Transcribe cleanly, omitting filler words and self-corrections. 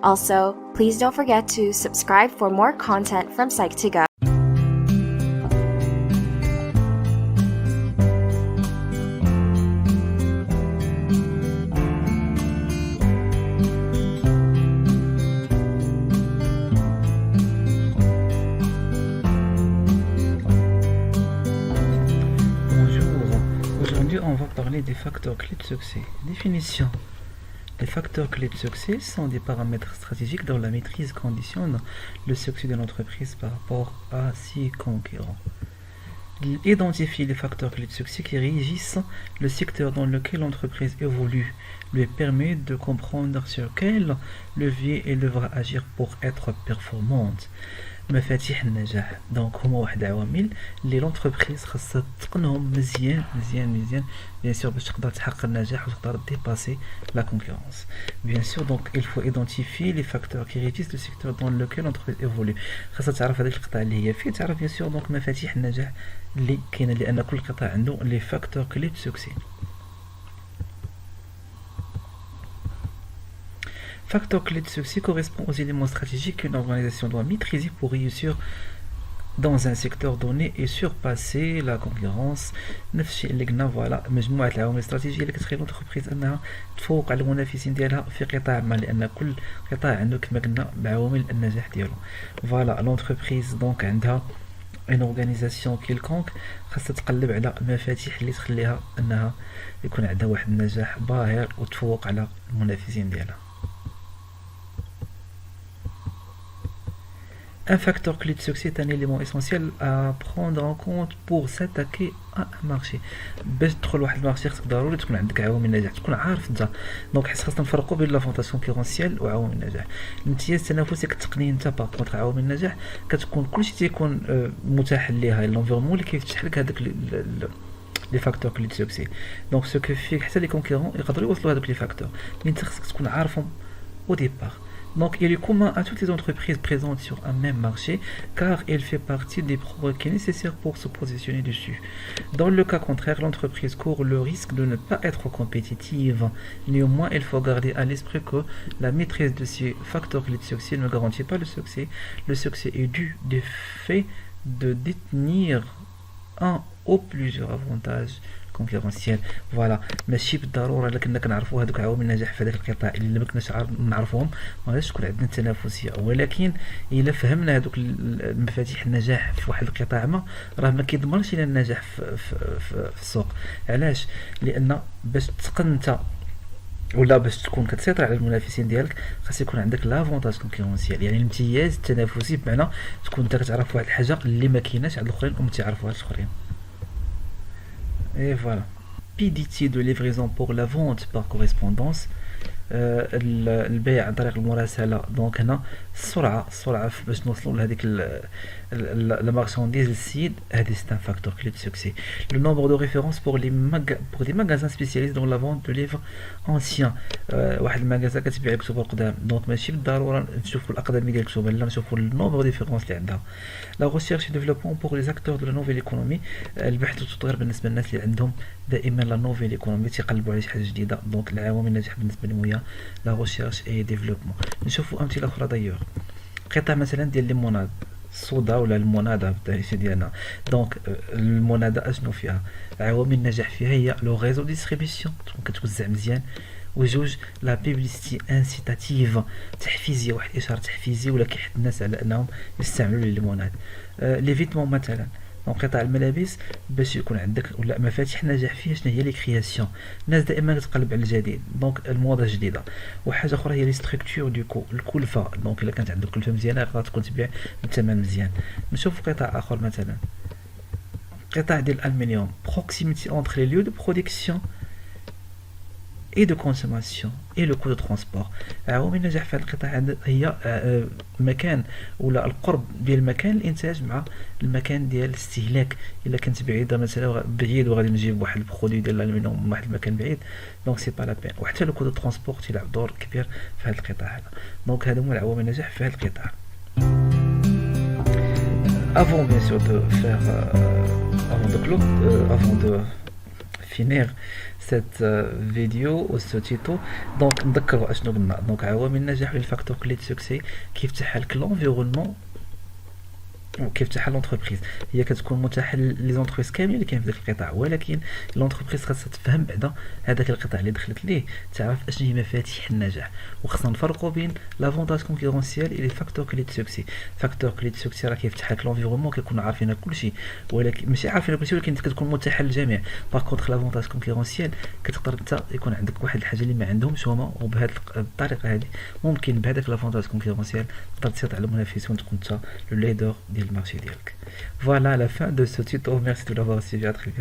Also, please don't forget to subscribe for more content from Psych2Go. Aujourd'hui, on va parler des facteurs clés de succès. Définition. Les facteurs clés de succès sont des paramètres stratégiques dont la maîtrise conditionne le succès de l'entreprise par rapport à ses concurrents. Identifier les facteurs clés de succès qui régissent le secteur dans lequel l'entreprise évolue lui permet de comprendre sur quel levier elle devra agir pour être performante. مفاتيح النجاح دونك هما واحد العوامل اللي لونتربريز خاصها تقنهم مزيان بيان سور باش تقدر تحقق النجاح وتقدر ديباسي لا كونكورونس بيان سور دونك il faut identifier les facteurs qui régissent le secteur dans lequel l'entreprise évolue خاصها تعرف هذاك القطاع اللي هي فيه تعرف بيان سور دونك مفاتيح النجاح اللي كاينه لان كل قطاع عنده لي فاكتور كلي دو سوكسي. Facteur clé de succès correspond aux éléments stratégiques qu'une organisation doit maîtriser pour réussir dans un secteur donné et surpasser la concurrence. نفس الشيء اللي قلنا فوالا مجموعة العوامل الاستراتيجية اللي كتخلي لونتربريز انها تفوق على المنافسين ديالها في قطاع ما لان كل قطاع عنده كما قلنا بعوامل النجاح ديالو. فوالا لونتربريز دونك عندها une organisation quelconque خاصها تقلب على مفاتيح اللي تخليها انها يكون عندها واحد النجاح باهر وتفوق على المنافسين ديالها. Un facteur clé de succès est un élément essentiel à prendre en compte pour s'attaquer à un marché. باش تدخل واحد المارشي خصك ضروري تكون عندك عوامل النجاح تكون عارف انت دونك خاصنا نفرقوا بين لافونتاج كونكورونسيال وعوامل النجاح. الامتياز التنافسي كتقني انت باغ كونطخ عوامل النجاح كتكون كلشي تيكون متاح ليها الانفيرمون اللي كيفتح لك هذاك لي فاكتور كلي دو سوكسي دونك سو كو فيك حتى لي كونكورون يقدروا يوصلوا هذوك لي فاكتور مي انت خصك تكون عارفهم au départ. Donc il est commun à toutes les entreprises présentes sur un même marché car il fait partie des prérequis nécessaires pour se positionner dessus. Dans le cas contraire, l'entreprise court le risque de ne pas être compétitive. Néanmoins, il faut garder à l'esprit que la maîtrise de ces facteurs clés de succès ne garantit pas le succès. Le succès est dû du fait de détenir un ou plusieurs avantages كونكورونسيال فوالا ماشي بالضروره الا كنا كنعرفوا هذوك عوامل النجاح في هذاك القطاع اللي ما كناش نعرفوهم ما غاديش تكون عندنا التنافسيه ولكن الا فهمنا هذوك مفاتيح النجاح في واحد القطاع ما راه ما كيضمنش لنا النجاح في السوق. علاش؟ لان باش تقن انت ولا باش تكون كتسيطر على المنافسين ديالك خاص يكون عندك لافونتاج كونكورونسيال يعني الامتياز التنافسي بمعنى تكون انت كتعرف واحد الحاجه اللي ما كايناش عند الاخرين وما تعرفوهاش الاخرين. Et voilà. Rapidité de livraison pour la vente par correspondance. البيع عن طريق المراسله دونك هنا السرعه باش نوصلوا لهذيك la marchandise للسيد هذه c'est un facteur clé de succès. Le nombre de références pour des magasins spécialisés dans la vente de livres anciens. واحد المغازا كتبيع الكتب القدام دونك ماشي بالضروره نشوفوا الاقدميه ديال الكتب لا نشوفوا النومبر ديفيرونس اللي عندها. La recherche et développement pour les acteurs de la nouvelle économie. البحث والتطوير بالنسبه للناس اللي عندهم دائما لا نوفيل ايكونومي تيقلبوا على شي حاجه جديده دونك العوامل النجاح بالنسبه لهم هي لا ريشيرش اي ديفلوبمون. نشوفوا امثله اخرى دايوغ قطاع مثلا ديال ليموناد الصودا ولا الموناده بالدارجه ديالنا دونك الموناده اشنو فيها عوامل النجاح فيها هي لو ريزو ديستريبيسيون تكون كتوزع مزيان وجوج لا بيبليستي انسيتاتيف تحفيزيه واحد الاشاره تحفيزي ولا كيحث الناس على انهم يستعملوا الليموناد. لي فيتمون مثلا دونك قطاع الملابس باش يكون عندك ولا مفاتيح النجاح فيها شنو هي لي كرياسيون الناس دائما كتقلب على الجديد دونك الموضه الجديده. وحاجه اخرى هي لي ستركتور ديكو الكلفه دونك الا كانت عندك كلفه مزيانه يقدر تكون تبيع بالثمن مزيان. نشوف قطاع اخر مثلا قطاع ديال الالمنيوم proximité entre les lieux de production et de consommation et le coût de transport. عوامل النجاح في هذا القطاع هي مكان ولا القرب ديال المكان الانتاج مع المكان ديال الاستهلاك. الا كنت بعيده مثلا بعيد وغادي نجيب واحد البرودوي ديال الالمنيوم من واحد المكان بعيد دونك سي با لا بين. وحتى لو كو دو ترونسبور تيلعب دور كبير في هذا القطاع هذا دونك هادو هما العوامل النجاح في هذا القطاع. avant bien sûr de faire avant de finir cette vidéo ou ce tuto. دونك نذكروا اشنو قلنا. دونك عوامل النجاح والفاكتور كلي دو سوكسي كيفتح لك لونفيرونمون وكيفتح لونتربريز. هي كتكون متاحه لي زونتربريز كاملين اللي كاين في داك القطاع، ولكن لونتربريز خاصها تفهم بعدا هذاك القطاع اللي دخلت ليه، تعرف اشنو هي مفاتيح النجاح. وخصنا نفرقوا بين لافونتاج كونكورونسيال اي لي فاكتور كلي دو سوكسي. فاكتور كلي دو سوكسي راه كيفتح لك لونفيرونمون كيكونوا عارفين كلشي، ولكن ماشي عارفين كلشي ولكن كتكون متاحه للجميع. باغ كونطخ لافونتاج كونكورونسيال كتقدر انت يكون عندك واحد الحاجه اللي ما عندهمش هما، وبهذه الطريقه هذه ممكن بهذاك لافونتاج كونكورونسيال تقدر تسيطر على المنافسين وتكون انت لو ليدر ديال المارشي ديالك. Voilà la fin de ce tuto, merci de l'avoir suivi, à très bientôt.